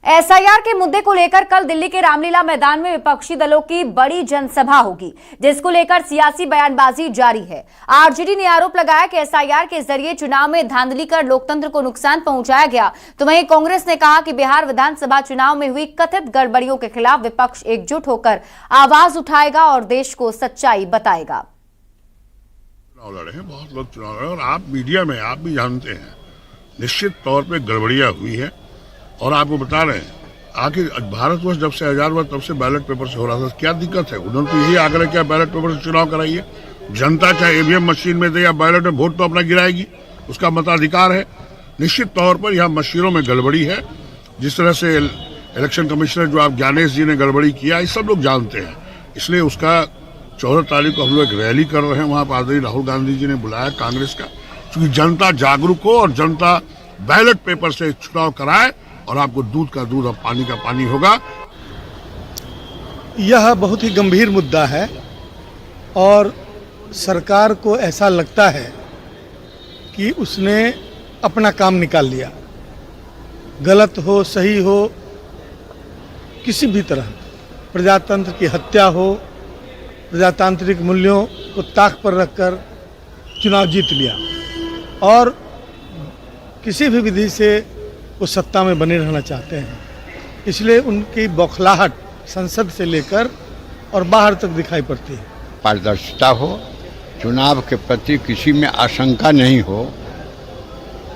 SIR के मुद्दे को लेकर कल दिल्ली के रामलीला मैदान में विपक्षी दलों की बड़ी जनसभा होगी, जिसको लेकर सियासी बयानबाजी जारी है। आरजेडी ने आरोप लगाया कि एसआईआर के जरिए चुनाव में धांधली कर लोकतंत्र को नुकसान पहुंचाया गया। तो वहीं कांग्रेस ने कहा कि बिहार विधानसभा चुनाव में हुई कथित गड़बड़ियों के खिलाफ विपक्ष एकजुट होकर आवाज उठाएगा और देश को सच्चाई बताएगा। चुनाव लड़े हैं, बहुत लोग चुनाव लड़े और आप मीडिया में आप भी जानते हैं निश्चित तौर पे गड़बड़ियां हुई है। और आपको बता रहे हैं आखिर भारतवर्ष जब से आजाद हुआ तब से बैलेट पेपर से हो रहा था, क्या दिक्कत है? उन्होंने तो यही आग्रह किया बैलेट पेपर से चुनाव कराइए। जनता चाहे ईवीएम मशीन में दे या बैलेट में वोट तो अपना गिराएगी, उसका मताधिकार है। निश्चित तौर पर यहाँ मशीनों में गड़बड़ी है। जिस तरह से इलेक्शन कमिश्नर जो आप ज्ञानेश जी ने गड़बड़ी किया, ये सब लोग जानते हैं। इसलिए उसका 14 तारीख को हम लोग एक रैली कर रहे हैं, वहां पर आदरणीय राहुल गांधी जी ने बुलाया कांग्रेस का, क्योंकि जनता जागरूक हो और जनता बैलेट पेपर से चुनाव कराए और आपको दूध का दूध और पानी का पानी होगा। यह बहुत ही गंभीर मुद्दा है और सरकार को ऐसा लगता है कि उसने अपना काम निकाल लिया। गलत हो सही हो, किसी भी तरह प्रजातंत्र की हत्या हो, प्रजातांत्रिक मूल्यों को ताक पर रखकर चुनाव जीत लिया और किसी भी विधि से वो सत्ता में बने रहना चाहते हैं। इसलिए उनकी बौखलाहट संसद से लेकर और बाहर तक दिखाई पड़ती है। पारदर्शिता हो, चुनाव के प्रति किसी में आशंका नहीं हो,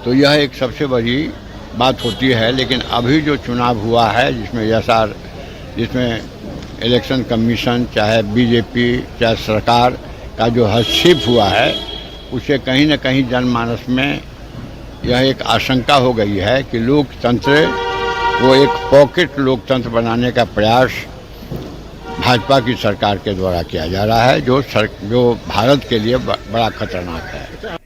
तो यह एक सबसे बड़ी बात होती है। लेकिन अभी जो चुनाव हुआ है जिसमें इलेक्शन कमीशन चाहे बीजेपी चाहे सरकार का जो हस्तक्षेप हुआ है, उसे कहीं न कहीं जनमानस में यह एक आशंका हो गई है कि लोकतंत्र को एक पॉकेट लोकतंत्र बनाने का प्रयास भाजपा की सरकार के द्वारा किया जा रहा है, जो भारत के लिए बड़ा खतरनाक है।